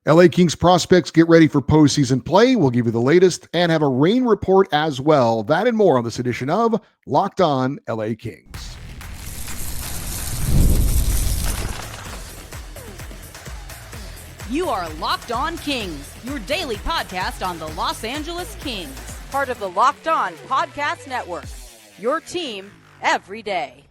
LA Kings prospects get ready for postseason play. We'll give you the latest and have a rain report as well. That and more on this edition of Locked On LA Kings. You are Locked On Kings, your daily podcast on the Los Angeles Kings. Part of the Locked On Podcast Network, your team every day.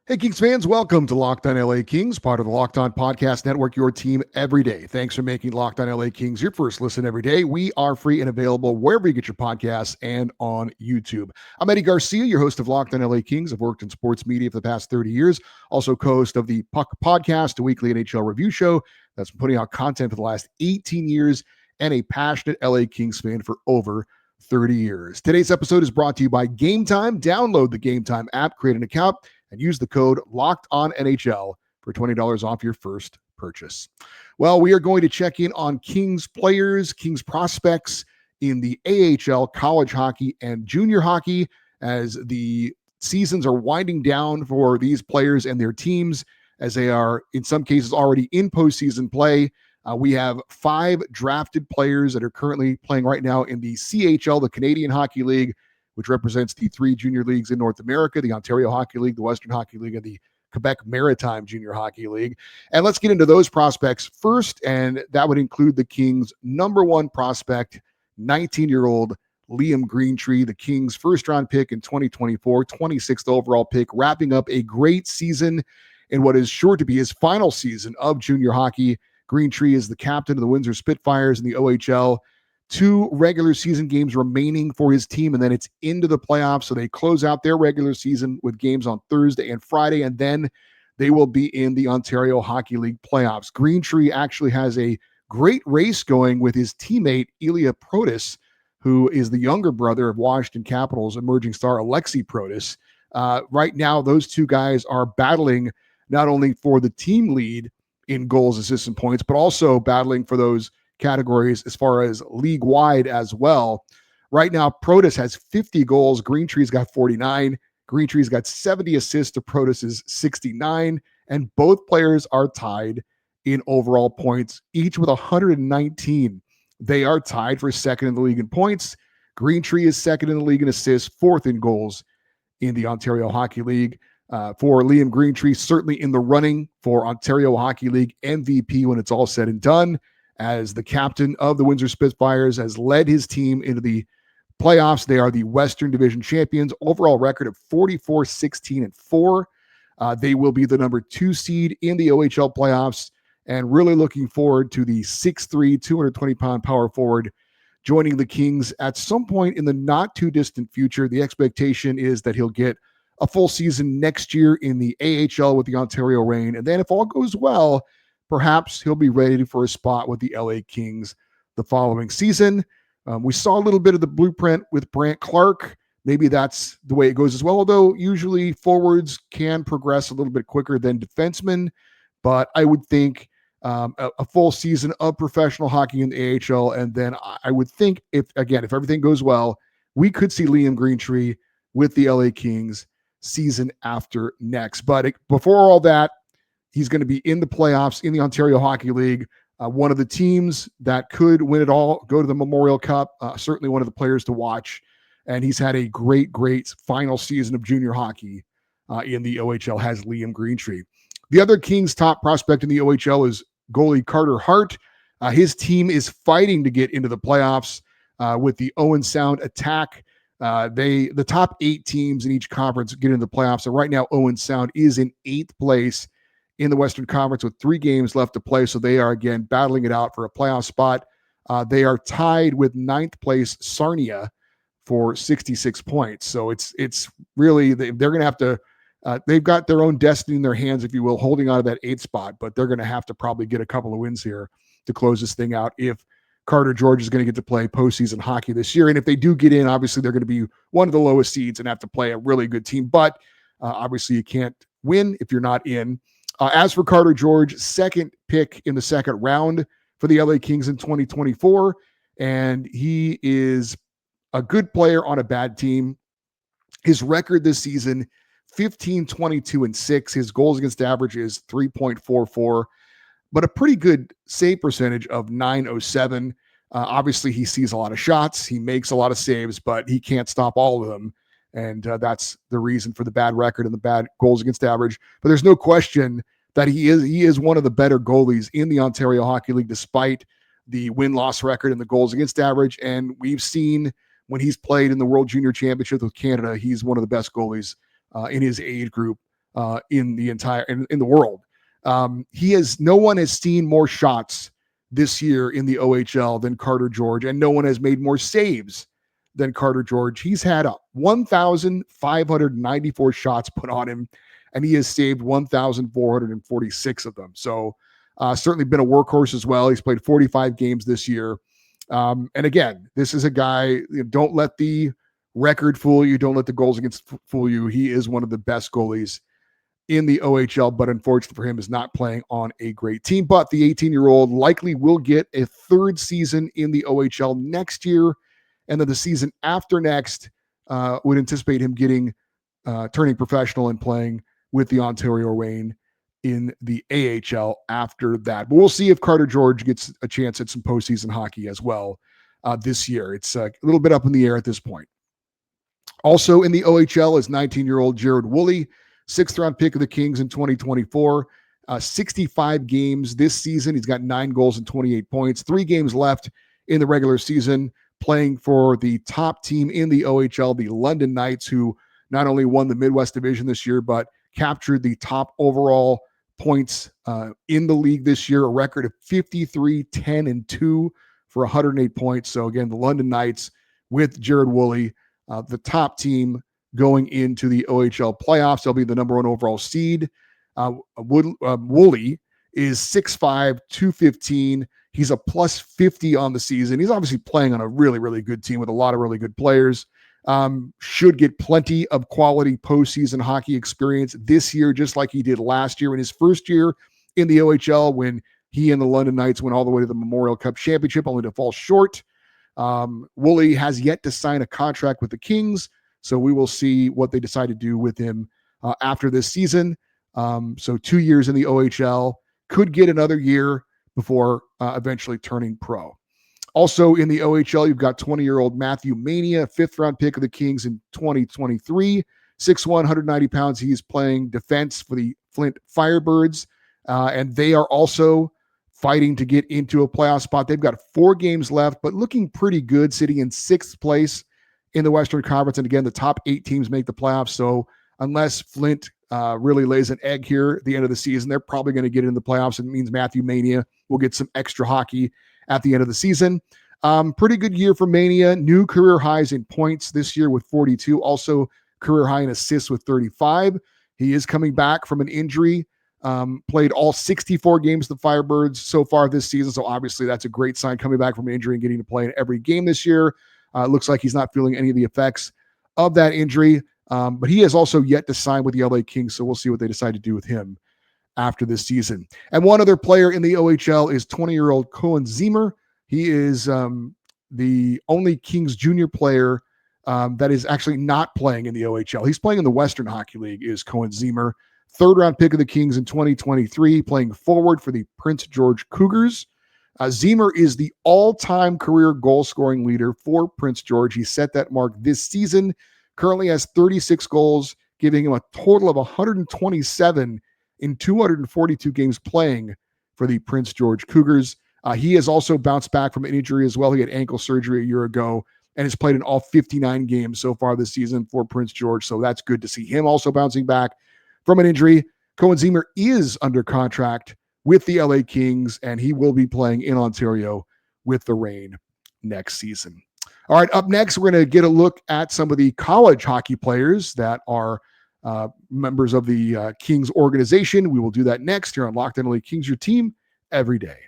Hey, Kings fans, welcome to Locked On LA Kings, part of the Locked On Podcast Network, your team every day. Thanks for making Locked On LA Kings your first listen every day. We are free and available wherever you get your podcasts and on YouTube. I'm Eddie Garcia, your host of Locked On LA Kings. I've worked in sports media for the past 30 years, also co-host of the Puck Podcast, a weekly NHL review show that's been putting out content for the last 18 years, and a passionate LA Kings fan for over 30 years. Today's episode is brought to you by Gametime. Download the Gametime app, create an account, and use the code LOCKEDONNHL for $20 off your first purchase. Well, we are going to check in on Kings players, Kings prospects in the AHL, college hockey, and junior hockey as the seasons are winding down for these players and their teams, as they are, in some cases, already in postseason play. We have 5 drafted players that are currently playing right now in the CHL, the Canadian Hockey League, which represents the 3 junior leagues in North America, the Ontario Hockey League, the Western Hockey League, and the Quebec Maritime Junior Hockey League. And let's get into those prospects first, and that would include the Kings' number 1 prospect, 19-year-old Liam Greentree, the Kings' first-round pick in 2024, 26th overall pick, wrapping up a great season in what is sure to be his final season of junior hockey. Greentree is the captain of the Windsor Spitfires in the OHL. 2 regular season games remaining for his team, and then it's into the playoffs. So they close out their regular season with games on Thursday and Friday, and then they will be in the Ontario Hockey League playoffs. Greentree actually has a great race going with his teammate, Ilya Protas, who is the younger brother of Washington Capitals emerging star Alexei Protas. Right now, those 2 guys are battling not only for the team lead in goals, assists, and points, but also battling for those categories as far as league-wide as well. Right now, Protas has 50 goals. Greentree's got 49. Greentree's got 70 assists to Protas's 69, and both players are tied in overall points, each with 119. They are tied for second in the league in points. Greentree is second in the league in assists, 4th in goals in the Ontario Hockey League. For Liam Greentree, certainly in the running for Ontario Hockey League MVP when it's all said and done, as the captain of the Windsor Spitfires has led his team into the playoffs. They are the Western Division champions, overall record of 44-16-4. They will be the number 2 seed in the OHL playoffs, and really looking forward to the 6'3", 220-pound power forward joining the Kings at some point in the not too distant future. The expectation is that he'll get a full season next year in the AHL with the Ontario Reign, and then if all goes well, perhaps he'll be ready for a spot with the LA Kings the following season. We saw a little bit of the blueprint with Brandt Clark. Maybe that's the way it goes as well, although usually forwards can progress a little bit quicker than defensemen. But I would think a full season of professional hockey in the AHL, and then I would think if everything goes well, we could see Liam Greentree with the LA Kings season after next. But before all that, he's going to be in the playoffs in the Ontario Hockey League. One of the teams that could win it all, go to the Memorial Cup, certainly one of the players to watch. And he's had a great final season of junior hockey in the OHL, has Liam Greentree. The other Kings top prospect in the OHL is goalie Carter Hart. His team is fighting to get into the playoffs with the Owen Sound Attack. The top 8 teams in each conference get into the playoffs. And right now, Owen Sound is in 8th place in the Western Conference with 3 games left to play. So they are, again, battling it out for a playoff spot. They are tied with 9th place Sarnia for 66 points. So it's really, they're going to have to, they've got their own destiny in their hands, if you will, holding on to that 8th spot, but they're going to have to probably get a couple of wins here to close this thing out if Carter George is going to get to play postseason hockey this year. And if they do get in, obviously they're going to be one of the lowest seeds and have to play a really good team. But obviously you can't win if you're not in. As for Carter George, 2nd pick in the 2nd round for the LA Kings in 2024. And he is a good player on a bad team. His record this season, 15-22-6. His goals against average is 3.44. but a pretty good save percentage of 907. Obviously, he sees a lot of shots, he makes a lot of saves, but he can't stop all of them. And that's the reason for the bad record and the bad goals against average. But there's no question that he is one of the better goalies in the Ontario Hockey League, despite the win-loss record and the goals against average. And we've seen when he's played in the World Junior Championship with Canada, he's one of the best goalies in his age group in the world. No one has seen more shots this year in the OHL than Carter George, and no one has made more saves than Carter George. He's had 1,594 shots put on him, and he has saved 1,446 of them. So certainly been a workhorse as well. He's played 45 games this year. And again, this is a guy, don't let the record fool you. Don't let the goals against fool you. He is one of the best goalies in the OHL, but unfortunately for him is not playing on a great team. But the 18-year-old likely will get a third season in the OHL next year. And then the season after next would anticipate him turning professional and playing with the Ontario Reign in the AHL after that. But we'll see if Carter George gets a chance at some postseason hockey as well this year. It's a little bit up in the air at this point. Also in the OHL is 19-year-old Jared Woolley, 6th-round pick of the Kings in 2024. 65 games this season. He's got 9 goals and 28 points. 3 games left in the regular season, playing for the top team in the OHL, the London Knights, who not only won the Midwest Division this year, but captured the top overall points in the league this year, a record of 53, 10, and 2 for 108 points. So again, the London Knights with Jared Woolley, the top team going into the OHL playoffs. They'll be the number 1 overall seed. Woolley is 6'5", 215. He's a plus 50 on the season. He's obviously playing on a really, really good team with a lot of really good players. Should get plenty of quality postseason hockey experience this year, just like he did last year in his first year in the OHL when he and the London Knights went all the way to the Memorial Cup Championship, only to fall short. Woolley has yet to sign a contract with the Kings, so we will see what they decide to do with him after this season. So 2 years in the OHL, could get another year before eventually turning pro. Also in the OHL, you've got 20-year-old Matthew Mania, 5th-round pick of the Kings in 2023. 6'1", 190 pounds. He's playing defense for the Flint Firebirds, and they are also fighting to get into a playoff spot. They've got 4 games left, but looking pretty good, sitting in 6th place in the Western Conference. And again, the top 8 teams make the playoffs. So unless Flint really lays an egg here at the end of the season, they're probably going to get in the playoffs. And it means Matthew Mania will get some extra hockey at the end of the season. Pretty good year for Mania. New career highs in points this year with 42. Also career high in assists with 35. He is coming back from an injury. Played all 64 games of the Firebirds so far this season. So obviously that's a great sign, coming back from an injury and getting to play in every game this year. It looks like he's not feeling any of the effects of that injury. But he has also yet to sign with the LA Kings. So we'll see what they decide to do with him after this season. And one other player in the OHL is 20-year-old Cohen Ziemer. He is the only Kings junior player that is actually not playing in the OHL. He's playing in the Western Hockey League, is Cohen Ziemer. 3rd-round pick of the Kings in 2023, playing forward for the Prince George Cougars. Ziemer is the all-time career goal-scoring leader for Prince George. He set that mark this season. Currently has 36 goals, giving him a total of 127 in 242 games playing for the Prince George Cougars. He has also bounced back from an injury as well. He had ankle surgery a year ago and has played in all 59 games so far this season for Prince George. So that's good to see him also bouncing back from an injury. Cohen Ziemer is under contract with the LA Kings, and he will be playing in Ontario with the Reign next season. All right, up next, we're going to get a look at some of the college hockey players that are members of the Kings organization. We will do that next here on Locked On LA Kings, your team every day.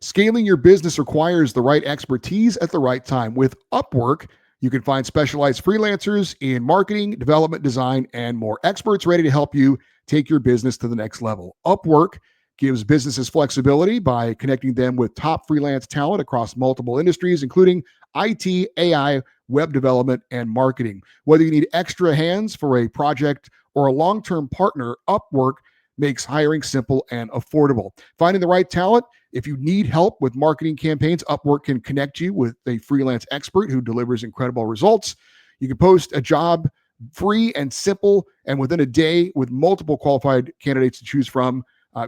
Scaling your business requires the right expertise at the right time. With Upwork, you can find specialized freelancers in marketing, development, design, and more. Experts ready to help you take your business to the next level. Upwork gives businesses flexibility by connecting them with top freelance talent across multiple industries, including IT, AI, web development, and marketing. Whether you need extra hands for a project or a long-term partner, Upwork makes hiring simple and affordable. Finding the right talent, if you need help with marketing campaigns, Upwork can connect you with a freelance expert who delivers incredible results. You can post a job free and simple, and within a day with multiple qualified candidates to choose from,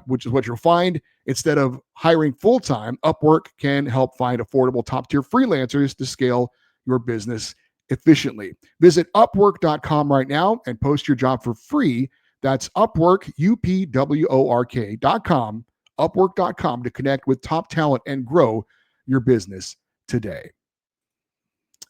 which is what you'll find. Instead of hiring full-time, Upwork can help find affordable top-tier freelancers to scale your business efficiently. Visit Upwork.com right now and post your job for free. That's Upwork, Upwork.com, Upwork.com to connect with top talent and grow your business today.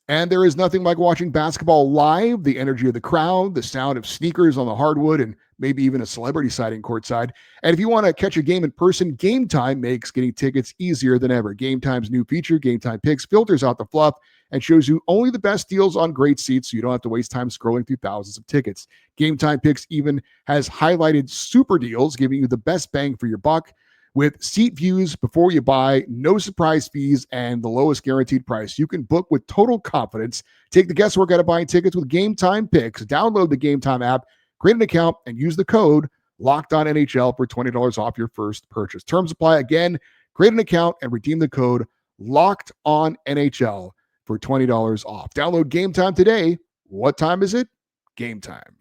And there is nothing like watching basketball live, the energy of the crowd, the sound of sneakers on the hardwood, and maybe even a celebrity sighting courtside. And if you want to catch a game in person, Gametime makes getting tickets easier than ever. Gametime's new feature, Gametime Picks, filters out the fluff and shows you only the best deals on great seats, so you don't have to waste time scrolling through thousands of tickets. Gametime Picks even has highlighted super deals, giving you the best bang for your buck. With seat views before you buy, no surprise fees, and the lowest guaranteed price, you can book with total confidence. Take the guesswork out of buying tickets with Gametime Picks. Download the Gametime app, create an account, and use the code LOCKEDONNHL for $20 off your first purchase. Terms apply. Again, create an account and redeem the code LOCKEDONNHL for $20 off. Download Gametime today. What time is it? Game time.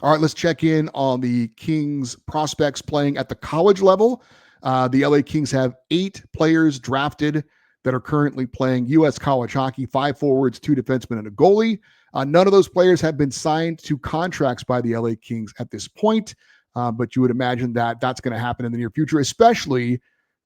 All right, let's check in on the Kings prospects playing at the college level. The LA Kings have 8 players drafted that are currently playing U.S. college hockey, 5 forwards, 2 defensemen, and a goalie. None of those players have been signed to contracts by the LA Kings at this point, but you would imagine that that's going to happen in the near future, especially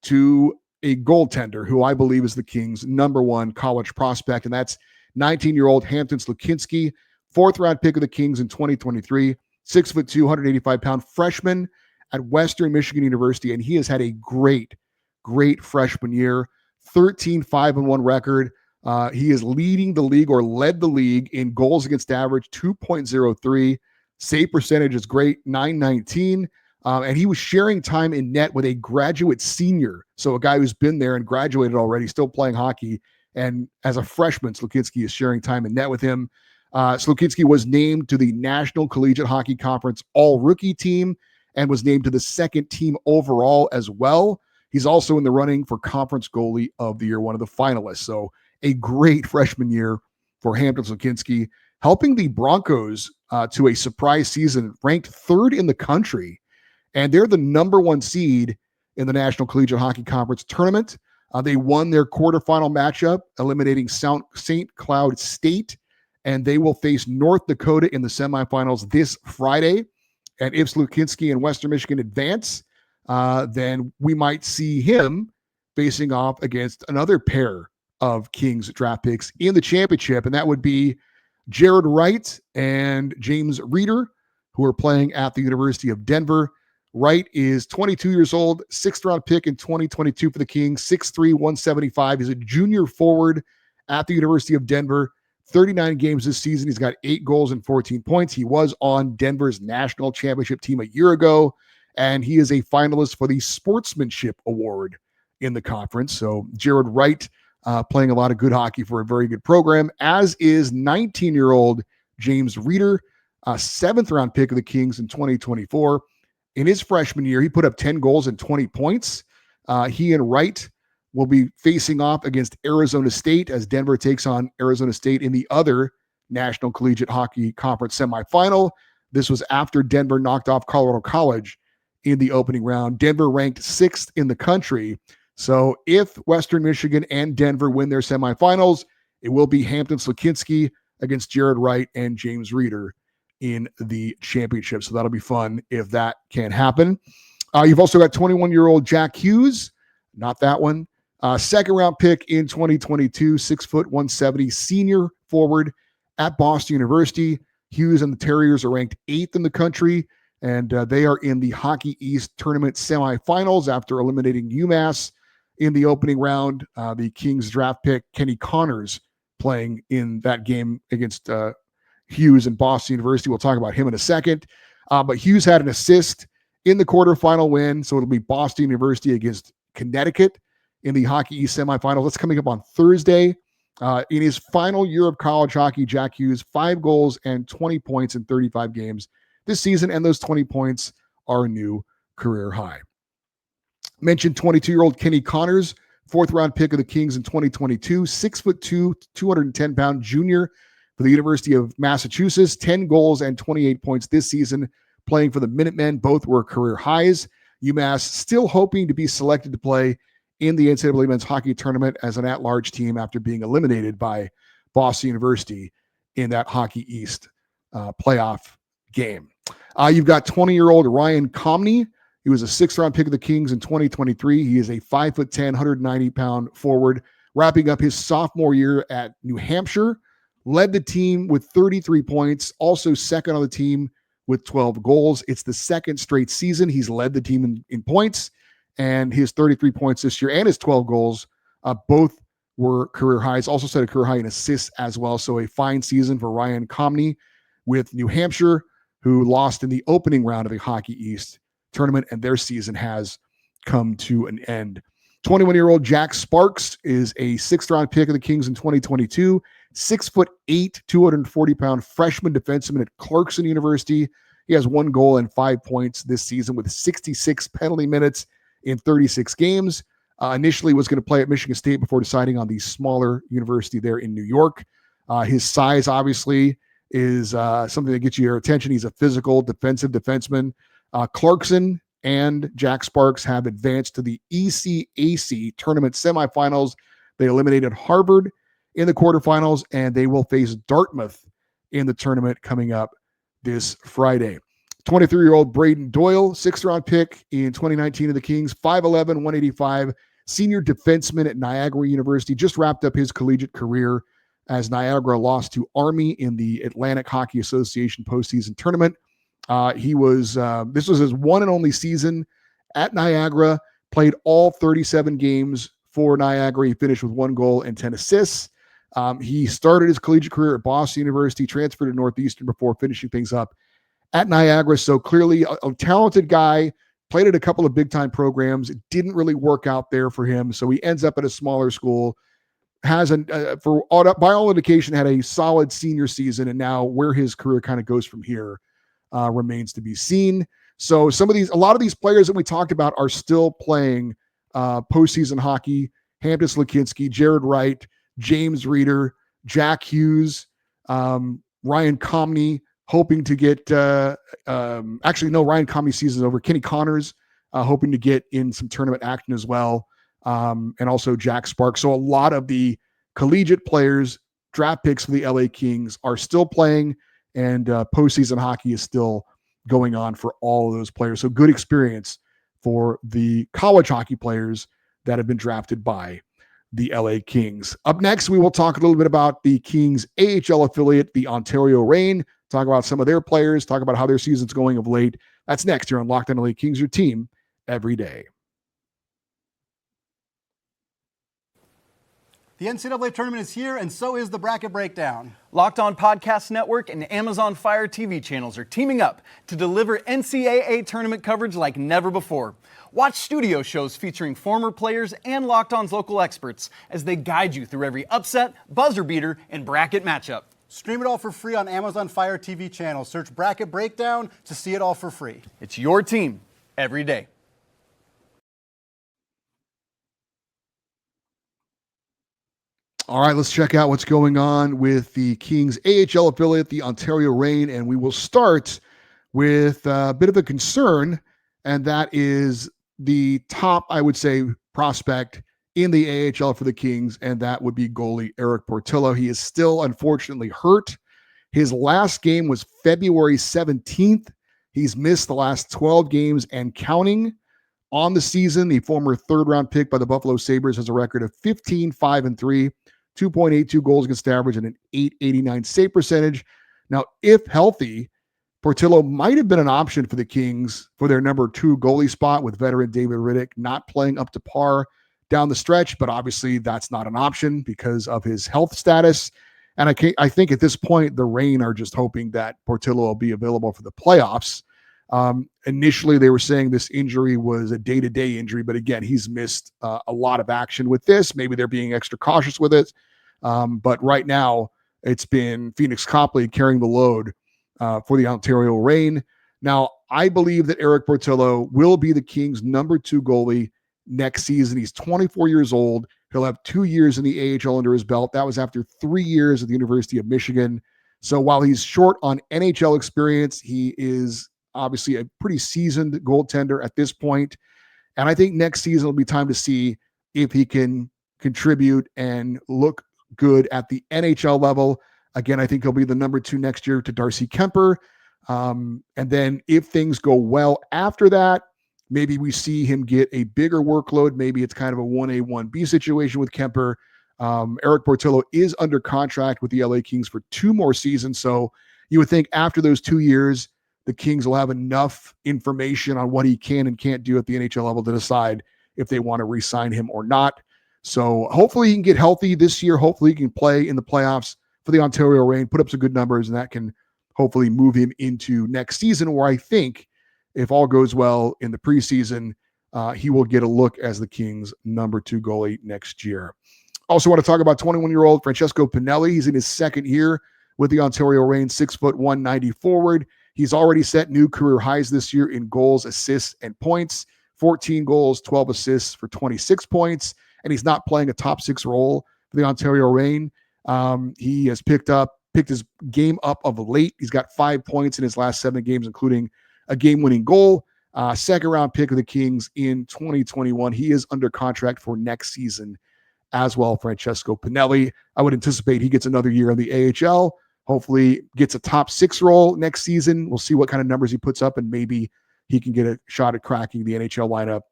to a goaltender who I believe is the Kings' #1 college prospect, and that's 19-year-old Hampton Slukinski, 4th-round pick of the Kings in 2023, 6'2", 185-pound freshman at Western Michigan University, and he has had a great freshman year, 13-5-1 record. He is leading the league or led the league in goals against average, 2.03. Save percentage is great, 919. And he was sharing time in net with a graduate senior, so a guy who's been there and graduated already, still playing hockey. And as a freshman, Slukinski is sharing time in net with him. Slukinski was named to the National Collegiate Hockey Conference All-Rookie Team and was named to the 2nd team overall as well. He's also in the running for Conference Goalie of the Year, one of the finalists. So a great freshman year for Hampton Slukinski, helping the Broncos to a surprise season, ranked 3rd in the country. And they're the #1 seed in the National Collegiate Hockey Conference tournament. They won their quarterfinal matchup, eliminating St. Cloud State, and they will face North Dakota in the semifinals this Friday. And if Slukinski and Western Michigan advance, then we might see him facing off against another pair of Kings draft picks in the championship, and that would be Jared Wright and James Reeder, who are playing at the University of Denver. Wright is 22 years old, 6th-round pick in 2022 for the Kings, 6'3", 175. He's a junior forward at the University of Denver. 39 games this season. He's got 8 goals and 14 points. He was on Denver's national championship team a year ago, and he is a finalist for the Sportsmanship Award in the conference. So Jared Wright playing a lot of good hockey for a very good program, as is 19-year-old James Reeder, 7th-round pick of the Kings in 2024. In his freshman year, he put up 10 goals and 20 points. He and Wright will be facing off against Arizona State as Denver takes on Arizona State in the other National Collegiate Hockey Conference semifinal. This was after Denver knocked off Colorado College in the opening round. Denver ranked 6th in the country. So if Western Michigan and Denver win their semifinals, it will be Hampton Slukinski against Jared Wright and James Reeder in the championship. So that'll be fun if that can happen. You've also got 21-year-old Jack Hughes, not that one. 2nd-round pick in 2022, 6', 170, senior forward at Boston University. Hughes and the Terriers are ranked 8th in the country, and they are in the Hockey East tournament semifinals after eliminating UMass in the opening round. The Kings draft pick, Kenny Connors, playing in that game against Hughes and Boston University. We'll talk about him in a second. But Hughes had an assist in the quarterfinal win, so it'll be Boston University against Connecticut in the Hockey East semifinals. That's coming up on Thursday. In his final year of college hockey, Jack Hughes, 5 goals and 20 points in 35 games this season, and those 20 points are a new career high. Mentioned 22-year-old Kenny Connors, 4th-round pick of the Kings in 2022, 6'2", 210-pound junior for the University of Massachusetts, 10 goals and 28 points this season, playing for the Minutemen. Both were career highs. UMass still hoping to be selected to play in the NCAA men's hockey tournament as an at-large team after being eliminated by Boston University in that Hockey East playoff game. You've got 20-year-old Ryan Comney. He was a 6th-round pick of the Kings in 2023. He is a 5'10", 190-pound forward, wrapping up his sophomore year at New Hampshire. Led the team with 33 points, also second on the team with 12 goals. It's the second straight season he's led the team in points, and his 33 points this year and his 12 goals, both were career highs. Also set a career high in assists as well. So a fine season for Ryan Comney with New Hampshire, who lost in the opening round of the Hockey East tournament, and their season has come to an end. 21-year-old Jack Sparks is a 6th-round pick of the Kings in 2022, 6'8", 240-pound freshman defenseman at Clarkson University. He has 1 goal and 5 points this season with 66 penalty minutes in 36 games. Initially was going to play at Michigan State before deciding on the smaller university there in New York. His size, obviously, is something that gets your attention. He's a physical defensive defenseman. Clarkson and Jack Sparks have advanced to the ECAC tournament semifinals. They eliminated Harvard in the quarterfinals, and they will face Dartmouth in the tournament coming up this Friday. 23-year-old Braden Doyle, 6th-round pick in 2019 of the Kings, 5'11", 185, senior defenseman at Niagara University, just wrapped up his collegiate career as Niagara lost to Army in the Atlantic Hockey Association postseason tournament. This was his one and only season at Niagara, played all 37 games for Niagara. He finished with 1 goal and 10 assists. He started his collegiate career at Boston University, transferred to Northeastern before finishing things up at Niagara. So clearly a talented guy, played at a couple of big-time programs. It didn't really work out there for him, so he ends up at a smaller school. By all indication, had a solid senior season, and now where his career kind of goes from here remains to be seen. So a lot of these players that we talked about are still playing postseason hockey. Hampus Lakinski, Jared Wright, James Reeder, Jack Hughes, Ryan Comney, hoping to get Ryan Comney's season is over. Kenny Connors hoping to get in some tournament action as well. And also Jack Sparks. So a lot of the collegiate players, draft picks for the LA Kings, are still playing, and postseason hockey is still going on for all of those players. So good experience for the college hockey players that have been drafted by the LA Kings. Up next, we will talk a little bit about the Kings AHL affiliate, the Ontario Reign, talk about some of their players, talk about how their season's going of late. That's next here on Locked On LA Kings, your team every day. The NCAA tournament is here, and so is the Bracket Breakdown. Locked On Podcast Network and Amazon Fire TV channels are teaming up to deliver NCAA tournament coverage like never before. Watch studio shows featuring former players and Locked On's local experts as they guide you through every upset, buzzer beater, and bracket matchup. Stream it all for free on Amazon Fire TV channel. Search Bracket Breakdown to see it all for free. It's your team every day. All right, let's check out what's going on with the Kings AHL affiliate, the Ontario Reign, and we will start with a bit of a concern, and that is the top, I would say, prospect in the AHL for the Kings, and that would be goalie Eric Portillo. He is still, unfortunately, hurt. His last game was February 17th. He's missed the last 12 games and counting on the season. The former 3rd-round pick by the Buffalo Sabres has a record of 15-5-3, 2.82 goals against average, and an .889 save percentage. Now, if healthy, Portillo might have been an option for the Kings for their number 2 goalie spot, with veteran David Riddick not playing up to par down the stretch, but obviously that's not an option because of his health status. And I think at this point, the Reign are just hoping that Portillo will be available for the playoffs. Initially, they were saying this injury was a day-to-day injury, but again, he's missed a lot of action with this. Maybe they're being extra cautious with it. But right now, it's been Phoenix Copley carrying the load for the Ontario Reign. Now, I believe that Eric Portillo will be the Kings' number 2 goalie next season. He's 24 years old. He'll have 2 years in the AHL under his belt. That was after 3 years at the University of Michigan. So while he's short on NHL experience, he is obviously a pretty seasoned goaltender at this point. And I think next season will be time to see if he can contribute and look good at the NHL level. Again, I think he'll be the number 2 next year to Darcy Kemper. And then if things go well after that, maybe we see him get a bigger workload. Maybe it's kind of a 1A, 1B situation with Kemper. Eric Portillo is under contract with the LA Kings for 2 more seasons. So you would think after those 2 years, the Kings will have enough information on what he can and can't do at the NHL level to decide if they want to re-sign him or not. So hopefully he can get healthy this year. Hopefully he can play in the playoffs for the Ontario Reign, put up some good numbers, and that can hopefully move him into next season, where I think if all goes well in the preseason, he will get a look as the Kings' number 2 goalie next year. Also want to talk about 21-year-old Francesco Pinelli. He's in his second year with the Ontario Reign, 6'1", 190 forward. He's already set new career highs this year in goals, assists, and points. 14 goals, 12 assists for 26 points. And he's not playing a top 6 role for the Ontario Reign. He has picked his game up of late. He's got 5 points in his last 7 games, including a game-winning goal. Second-round pick of the Kings in 2021. He is under contract for next season as well, Francesco Pinelli. I would anticipate he gets another year in the AHL. Hopefully gets a top 6 role next season. We'll see what kind of numbers he puts up, and maybe he can get a shot at cracking the NHL lineup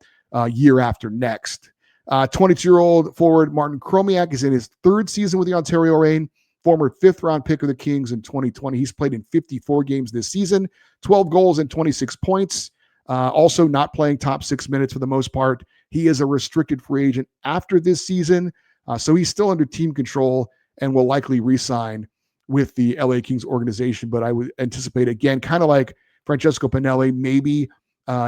year after next. 22-year-old forward Martin Chromiak is in his 3rd season with the Ontario Reign, former 5th-round pick of the Kings in 2020. He's played in 54 games this season, 12 goals and 26 points. Also not playing top 6 minutes for the most part. He is a restricted free agent after this season, so he's still under team control and will likely re-sign with the LA Kings organization. But I would anticipate, again, kind of like Francesco Pinelli, maybe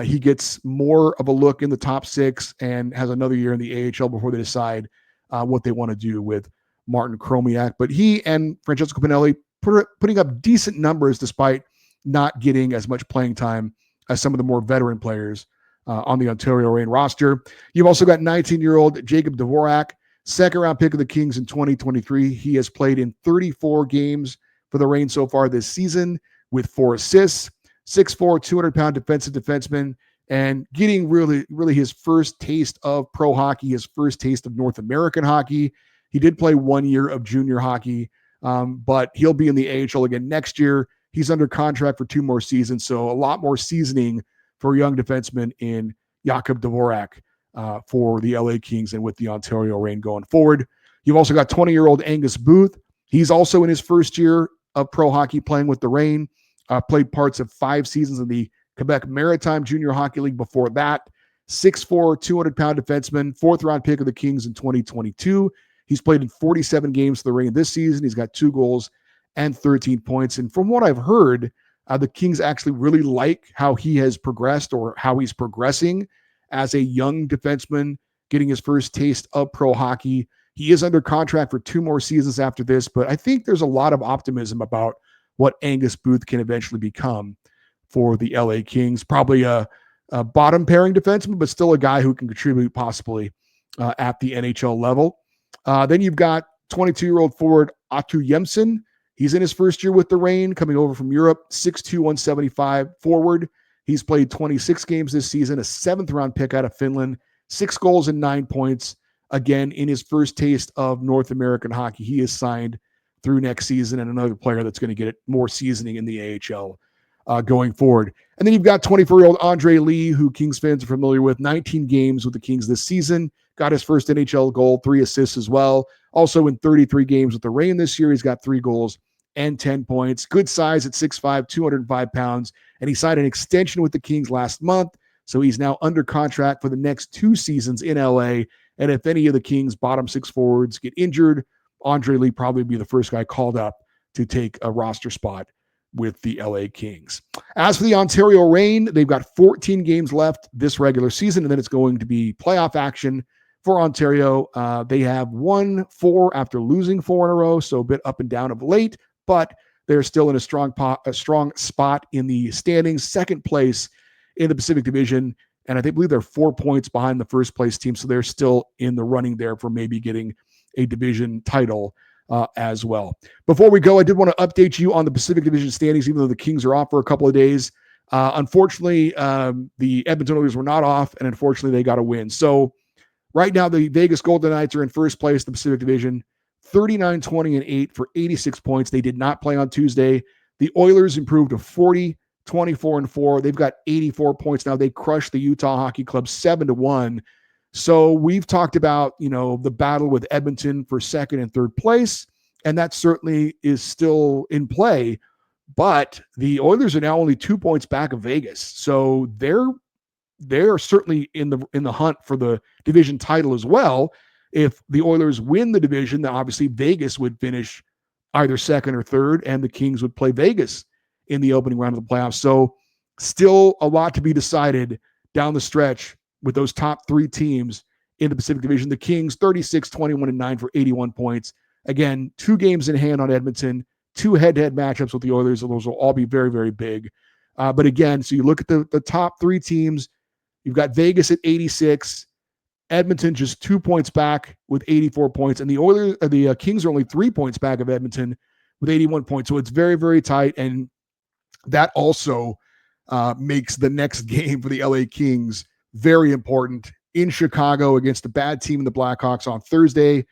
he gets more of a look in the top 6 and has another year in the AHL before they decide what they want to do with Martin Chromiak. But he and Francesco Pinelli putting up decent numbers despite not getting as much playing time as some of the more veteran players on the Ontario Reign roster. You've also got 19-year-old Jacob Dvorak, second-round pick of the Kings in 2023. He has played in 34 games for the Reign so far this season with 4 assists. 6'4", 200-pound defensive defenseman, and getting really his first taste of pro hockey, his first taste of North American hockey. He did play 1 year of junior hockey, but he'll be in the AHL again next year. He's under contract for 2 more seasons, so a lot more seasoning for a young defenseman in Jakub Dvorak for the LA Kings and with the Ontario Reign going forward. You've also got 20-year-old Angus Booth. He's also in his first year of pro hockey playing with the Reign. Played parts of 5 seasons in the Quebec Maritime Junior Hockey League before that. 6'4", 200-pound defenseman, 4th-round pick of the Kings in 2022. He's played in 47 games for the Reign this season. He's got 2 goals and 13 points. And from what I've heard, the Kings actually really like how he has progressed, or how he's progressing as a young defenseman, getting his first taste of pro hockey. He is under contract for 2 more seasons after this, but I think there's a lot of optimism about what Angus Booth can eventually become for the LA Kings. Probably a bottom pairing defenseman, but still a guy who can contribute possibly at the NHL level. Then you've got 22-year-old forward Atu Yemsen. He's in his first year with the Reign, coming over from Europe, 6'2", 175 forward. He's played 26 games this season, a 7th-round pick out of Finland, 6 goals and 9 points. Again, in his first taste of North American hockey, he is signed through next season, and another player that's going to get it more seasoning in the AHL going forward. And then you've got 24-year-old Andre Lee, who Kings fans are familiar with, 19 games with the Kings this season, got his first NHL goal, 3 assists as well. Also in 33 games with the Reign this year, he's got 3 goals and 10 points. Good size at 6'5", 205 pounds, and he signed an extension with the Kings last month, so he's now under contract for the next 2 seasons in LA. And if any of the Kings' bottom 6 forwards get injured, Andre Lee probably be the first guy called up to take a roster spot with the LA Kings. As for the Ontario Reign, they've got 14 games left this regular season, and then it's going to be playoff action for Ontario. They have won 4 after losing 4 in a row, so a bit up and down of late, but they're still in a strong spot in the standings, second place in the Pacific Division, and I believe they're 4 points behind the first place team, so they're still in the running there for maybe getting a division title as well. Before we go, I did want to update you on the Pacific Division standings, even though the Kings are off for a couple of days. Unfortunately, the Edmonton Oilers were not off, and unfortunately, they got a win. So right now, the Vegas Golden Knights are in first place in the Pacific Division, 39-20-8 for 86 points. They did not play on Tuesday. The Oilers improved to 40-24-4. They've got 84 points now. They crushed the Utah Hockey Club 7-1. So we've talked about, the battle with Edmonton for second and third place, and that certainly is still in play. But the Oilers are now only 2 points back of Vegas. So they're certainly in the hunt for the division title as well. If the Oilers win the division, then obviously Vegas would finish either second or third, and the Kings would play Vegas in the opening round of the playoffs. So still a lot to be decided down the stretch with those top 3 teams in the Pacific Division. The Kings 36-21-9 for 81 points. Again, 2 games in hand on Edmonton, 2 head-to-head matchups with the Oilers. Those will all be very, very big. But again, so you look at the top 3 teams. You've got Vegas at 86, Edmonton just 2 points back with 84 points, and the Kings are only 3 points back of Edmonton with 81 points. So it's very, very tight, and that also makes the next game for the LA Kings very important in Chicago against the bad team in the Blackhawks on Thursday.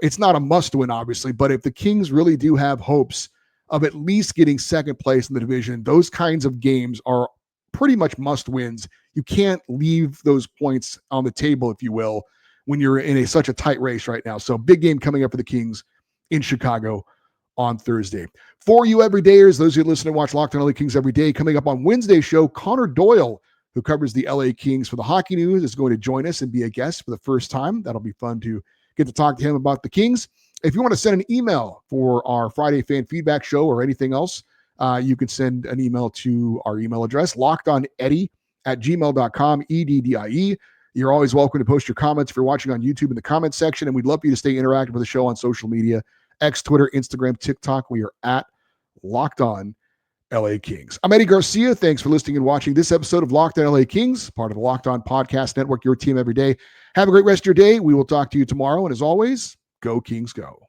It's not a must-win, obviously, but if the Kings really do have hopes of at least getting second place in the division, those kinds of games are pretty much must-wins. You can't leave those points on the table, if you will, when you're in such a tight race right now. So big game coming up for the Kings in Chicago on Thursday. For you everydayers, those who listen and watch Locked On LA Kings every day, coming up on Wednesday's show, Connor Doyle, who covers the LA Kings for the Hockey News, is going to join us and be a guest for the first time. That'll be fun to get to talk to him about the Kings. If you want to send an email for our Friday fan feedback show or anything else, you can send an email to our email address, lockedoneddie@gmail.com, EDDIE. You're always welcome to post your comments if you're watching on YouTube in the comments section, and we'd love for you to stay interactive with the show on social media, X, Twitter, Instagram, TikTok. We are at Locked On LA Kings. I'm Eddie Garcia. Thanks for listening and watching this episode of Locked On LA Kings, part of the Locked On Podcast Network, your team every day. Have a great rest of your day. We will talk to you tomorrow, and as always, go Kings go.